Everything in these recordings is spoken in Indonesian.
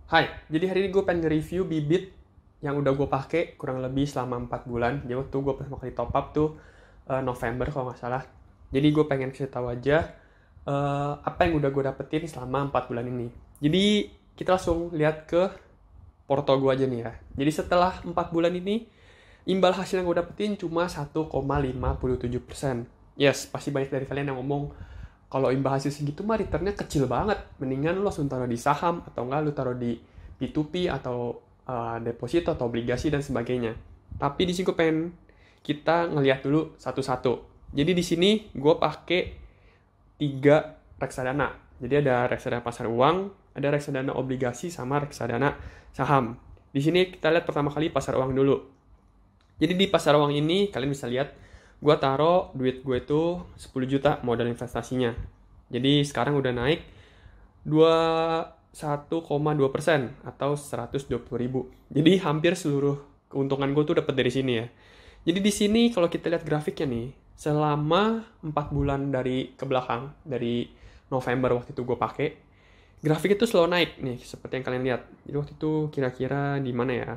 Hai, jadi hari ini gue pengen nge-review bibit yang udah gue pakai kurang lebih selama 4 bulan. Jadi waktu gue pertama kali top up tuh November kalau nggak salah. Jadi gue pengen kasih tahu aja apa yang udah gue dapetin selama 4 bulan ini. Jadi kita langsung lihat ke porto gue aja nih ya. Jadi setelah 4 bulan ini, imbal hasil yang gue dapetin cuma 1,57%. Yes, pasti banyak dari kalian yang ngomong, kalau imbal hasil segitu mah returnnya kecil banget. Mendingan lu langsung taruh di saham, atau enggak lu taruh di P2P, atau deposito, atau obligasi, dan sebagainya. Tapi di sini gue pengen kita ngelihat dulu satu-satu. Jadi di sini gue pakai 3 reksadana. Jadi ada reksadana pasar uang, ada reksadana obligasi, sama reksadana saham. Di sini kita lihat pertama kali pasar uang dulu. Jadi di pasar uang ini kalian bisa lihat gue taruh duit gue itu 10 juta modal investasinya. Jadi sekarang udah naik 21,2% atau 120.000. Jadi hampir seluruh keuntungan gue tuh dapat dari sini ya. Jadi di sini kalau kita lihat grafiknya nih, selama 4 bulan dari ke belakang, dari November waktu itu gue pakai, grafik itu selalu naik nih, seperti yang kalian lihat. Jadi waktu itu kira-kira di mana ya?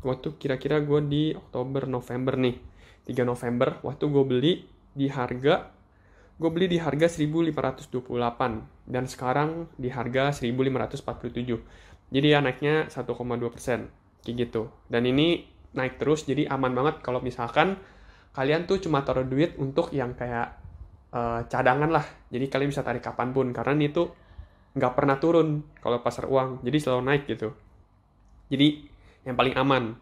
Waktu kira-kira gue di Oktober, November nih. 3 November, waktu gue beli di harga 1.528 dan sekarang di harga 1.547. Jadi ya naiknya 1,2%, kayak gitu. Dan ini naik terus, jadi aman banget kalau misalkan kalian tuh cuma taruh duit untuk yang kayak cadangan lah. Jadi kalian bisa tarik kapanpun, karena ini tuh nggak pernah turun kalau pasar uang, jadi selalu naik gitu. Jadi yang paling aman.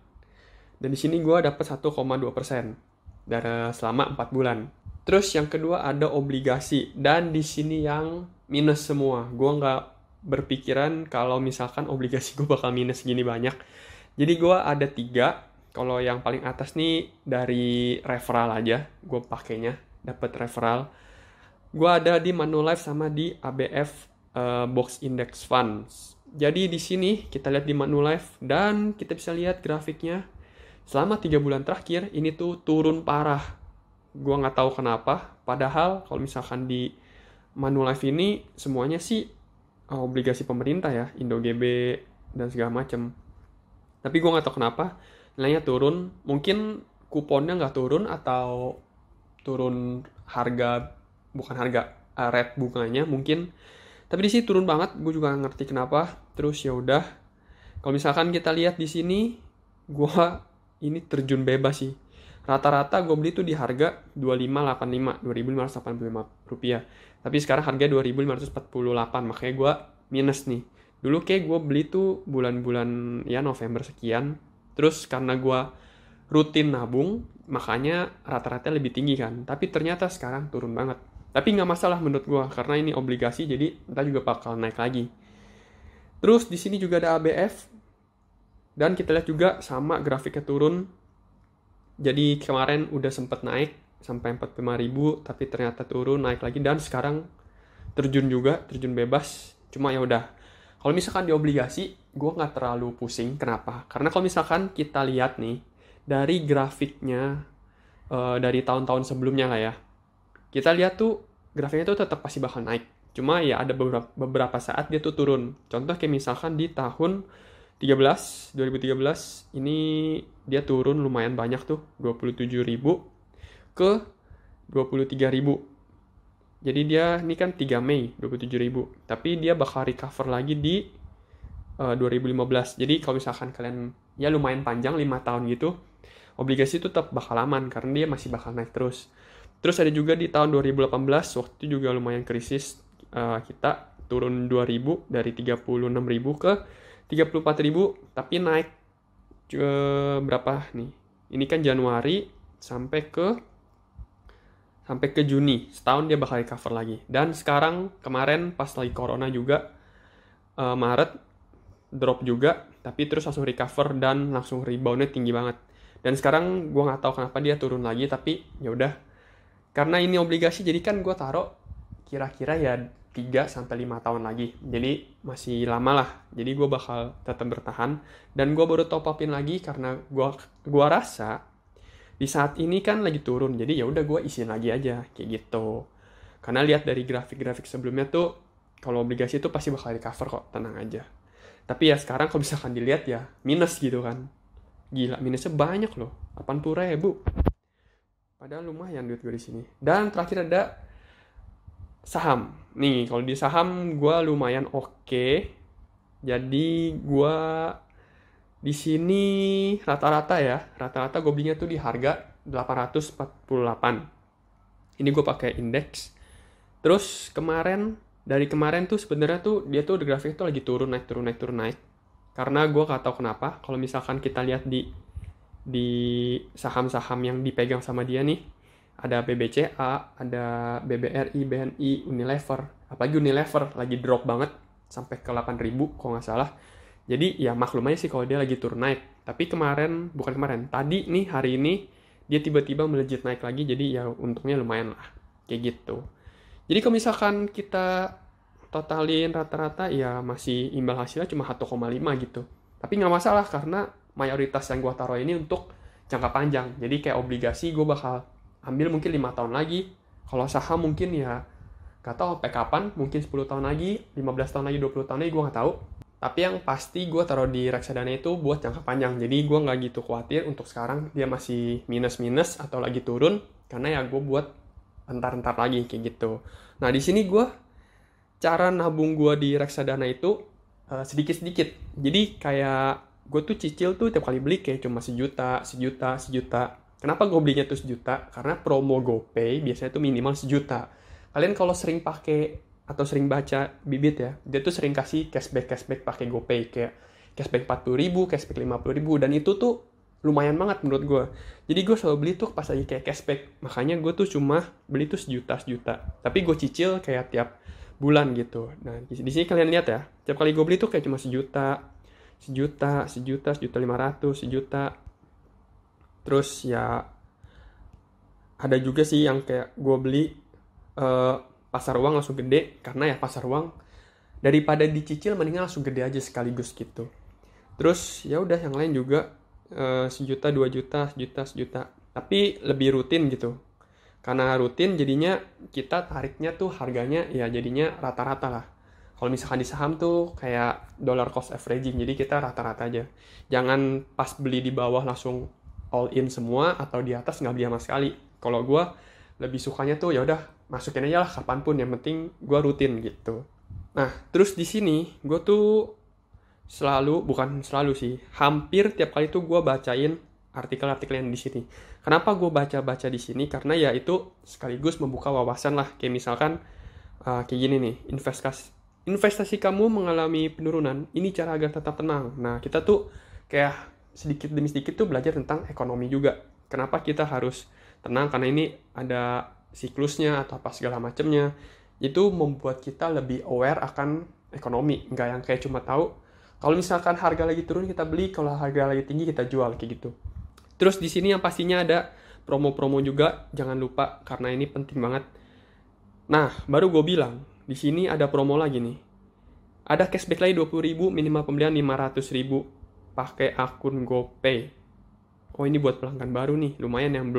Dan di sini gue dapat 1,2% dari selama 4 bulan. Terus yang kedua ada obligasi, dan di sini yang minus semua. Gue nggak berpikiran kalau misalkan obligasi gue bakal minus gini banyak. Jadi gue ada 3. Kalau yang paling atas nih dari referral aja, gue pakainya dapat referral. Gue ada di Manulife sama di ABF Box Index Funds. Jadi di sini kita lihat di Manulife dan kita bisa lihat grafiknya. Selama 3 bulan terakhir ini tuh turun parah. Gua nggak tahu kenapa. Padahal kalau misalkan di Manulife ini semuanya sih obligasi pemerintah ya, IndoGB dan segala macam. Tapi gua nggak tahu kenapa nilainya turun. Mungkin kuponnya nggak turun atau turun harga, bukan harga, rate bunganya mungkin. Tapi di sini turun banget. Gue juga nggak ngerti kenapa. Terus ya udah. Kalau misalkan kita lihat di sini, gua ini terjun bebas sih. Rata-rata gue beli tuh di harga 2585, 2585 rupiah. Tapi sekarang harga 2548, makanya gue minus nih. Dulu kayak gue beli tuh bulan-bulan ya November sekian. Terus karena gue rutin nabung, makanya rata-rata lebih tinggi kan. Tapi ternyata sekarang turun banget. Tapi nggak masalah menurut gue, karena ini obligasi, jadi kita juga bakal naik lagi. Terus di sini juga ada ABF. Dan kita lihat juga sama grafiknya turun. Jadi kemarin udah sempat naik sampai 45.000, tapi ternyata turun, naik lagi, dan sekarang terjun juga, terjun bebas. Cuma ya udah. Kalau misalkan di obligasi, gue nggak terlalu pusing. Kenapa? Karena kalau misalkan kita lihat nih dari grafiknya dari tahun-tahun sebelumnya lah ya, kita lihat tuh grafiknya tuh tetap pasti bakal naik. Cuma ya ada beberapa saat dia tuh turun. Contoh kayak misalkan di tahun 2013 ini dia turun lumayan banyak tuh, 27.000 ke 23.000. Jadi dia ini kan 3 Mei 27.000, tapi dia bakal recover lagi di 2015. Jadi kalau misalkan kalian ya lumayan panjang 5 tahun gitu, obligasi itu tetap bakal aman karena dia masih bakal naik terus. Terus ada juga di tahun 2018, waktu itu juga lumayan krisis, kita turun 2.000 dari 36.000 ke 34.000, tapi naik ke berapa nih? Ini kan Januari sampai ke Juni. Setahun dia bakal recover lagi. Dan sekarang kemarin pas lagi corona juga, Maret drop juga, tapi terus langsung recover dan langsung reboundnya tinggi banget. Dan sekarang gue nggak tahu kenapa dia turun lagi, tapi ya udah. Karena ini obligasi, jadi kan gue taruh kira-kira ya 3-5 tahun lagi. Jadi masih lama lah. Jadi gue bakal tetap bertahan. Dan gue baru top upin lagi karena gue rasa di saat ini kan lagi turun. Jadi ya udah gue isiin lagi aja kayak gitu. Karena lihat dari grafik-grafik sebelumnya tuh, kalau obligasi itu pasti bakal recover kok, tenang aja. Tapi ya sekarang kalau misalkan dilihat ya minus gitu kan. Gila, minusnya banyak loh, 80.000. Padahal lumayan duit gue di sini. Dan terakhir ada saham. Nih, kalau di saham gue lumayan oke. Jadi gue di sini rata-rata gue belinya tuh di harga 848. Ini gue pakai indeks. Terus dari kemarin tuh sebenarnya tuh dia tuh grafiknya tuh lagi turun naik. Karena gue gak tahu kenapa. Kalau misalkan kita lihat di saham-saham yang dipegang sama dia nih, ada BBCA, ada BBRI, BNI, Unilever. Apalagi Unilever lagi drop banget sampai ke 8.000 kalau nggak salah. Jadi ya maklum aja sih kalau dia lagi turun naik. Tapi tadi nih hari ini dia tiba-tiba melejit naik lagi. Jadi ya untungnya lumayan lah. Kayak gitu. Jadi kalau misalkan kita totalin rata-rata ya masih imbal hasilnya cuma 1,5 gitu. Tapi nggak masalah karena mayoritas yang gue taruh ini untuk jangka panjang. Jadi kayak obligasi gue bakal ambil mungkin 5 tahun lagi. Kalau saham mungkin ya gak tahu sampai kapan, mungkin 10 tahun lagi, 15 tahun lagi, 20 tahun lagi, gue gak tahu. Tapi yang pasti gue taruh di reksadana itu buat jangka panjang. Jadi gue gak gitu khawatir untuk sekarang dia masih minus-minus atau lagi turun. Karena ya gue buat entar-entar lagi kayak gitu. Nah di sini cara nabung gue di reksadana itu sedikit-sedikit. Jadi kayak gue tuh cicil tuh tiap kali beli kayak cuma sejuta. Kenapa gue belinya tuh sejuta? Karena promo GoPay biasanya tuh minimal sejuta. Kalian kalau sering pakai atau sering baca Bibit ya, dia tuh sering kasih cashback pakai GoPay kayak cashback 40.000, cashback 50.000 dan itu tuh lumayan banget menurut gue. Jadi gue selalu beli tuh pas lagi kayak cashback. Makanya gue tuh cuma beli tuh sejuta. Tapi gue cicil kayak tiap bulan gitu. Nah, di sini kalian lihat ya. Tiap kali gue beli tuh kayak cuma sejuta, 1.500.000, sejuta. Terus ya ada juga sih yang kayak gue beli pasar uang langsung gede. Karena ya pasar uang daripada dicicil mendingan langsung gede aja sekaligus gitu. Terus ya udah yang lain juga sejuta, 2 juta, sejuta. Tapi lebih rutin gitu. Karena rutin jadinya kita tariknya tuh harganya ya jadinya rata-rata lah. Kalau misalkan di saham tuh kayak dollar cost averaging, jadi kita rata-rata aja. Jangan pas beli di bawah langsung all in semua atau di atas nggak beli sama sekali. Kalau gue lebih sukanya tuh ya udah masukin aja lah kapanpun, yang penting gue rutin gitu. Nah terus di sini gue tuh bukan selalu sih, hampir tiap kali tuh gue bacain artikel-artikel yang di sini. Kenapa gue baca di sini? Karena ya itu sekaligus membuka wawasan lah. Kayak misalkan kayak gini nih, investasi kamu mengalami penurunan, ini cara agar tetap tenang. Nah kita tuh kayak sedikit demi sedikit tuh belajar tentang ekonomi juga. Kenapa kita harus tenang? Karena ini ada siklusnya atau apa segala macamnya. Itu membuat kita lebih aware akan ekonomi. Nggak yang kayak cuma tahu kalau misalkan harga lagi turun kita beli, kalau harga lagi tinggi kita jual kayak gitu. Terus di sini yang pastinya ada promo-promo juga, jangan lupa karena ini penting banget. Nah, baru gue bilang, di sini ada promo lagi nih. Ada cashback lagi 20.000, minimal pembelian 500.000 pakai akun GoPay. Oh, ini buat pelanggan baru nih, lumayan yang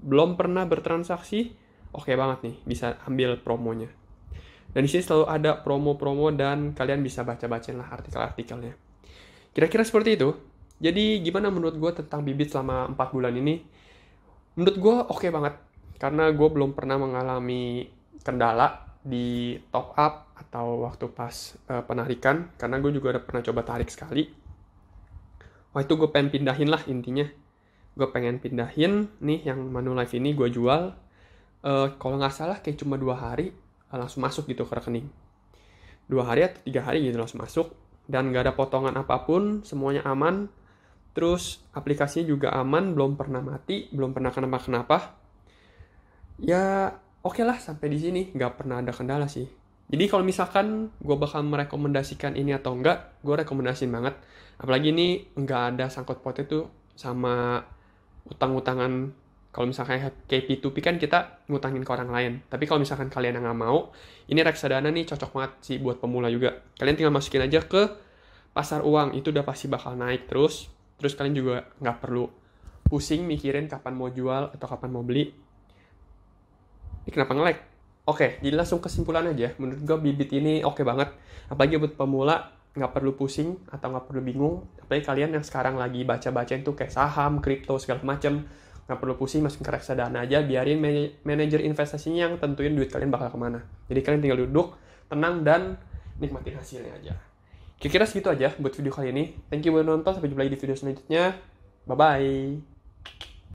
belum pernah bertransaksi, oke banget nih, bisa ambil promonya. Dan di sini selalu ada promo-promo dan kalian bisa baca-bacain lah artikel-artikelnya. Kira-kira seperti itu. Jadi gimana menurut gue tentang Bibit selama 4 bulan ini? Menurut gue oke banget. Karena gue belum pernah mengalami kendala di top up atau waktu pas penarikan. Karena gue juga udah pernah coba tarik sekali. Wah itu gue pengen pindahin lah intinya. Gue pengen pindahin nih yang Manulife ini gue jual. Kalau nggak salah kayak cuma 2 hari langsung masuk gitu ke rekening. 2 hari atau 3 hari gitu langsung masuk. Dan gak ada potongan apapun, semuanya aman. Terus aplikasinya juga aman, belum pernah mati, belum pernah kenapa-kenapa. Ya oke lah sampai di sini, gak pernah ada kendala sih. Jadi kalau misalkan gue bakal merekomendasikan ini atau enggak, gue rekomendasiin banget. Apalagi ini gak ada sangkut pautnya tuh sama utang-utangan. Kalau misalkan kayak P2P kan kita ngutangin ke orang lain. Tapi kalau misalkan kalian yang nggak mau, ini reksadana nih cocok banget sih buat pemula juga. Kalian tinggal masukin aja ke pasar uang. Itu udah pasti bakal naik terus. Terus kalian juga nggak perlu pusing mikirin kapan mau jual atau kapan mau beli. Ini kenapa nge-lag? Oke, jadi langsung kesimpulan aja. Menurut gue Bibit ini oke banget. Apalagi buat pemula, nggak perlu pusing atau nggak perlu bingung. Apalagi kalian yang sekarang lagi baca-baca itu kayak saham, kripto, segala macam, nggak perlu pusing, masukin ke reksadana aja, biarin manajer investasinya yang tentuin duit kalian bakal kemana. Jadi kalian tinggal duduk, tenang, dan nikmatin hasilnya aja. Kira-kira segitu aja buat video kali ini. Thank you buat nonton, sampai jumpa lagi di video selanjutnya. Bye-bye.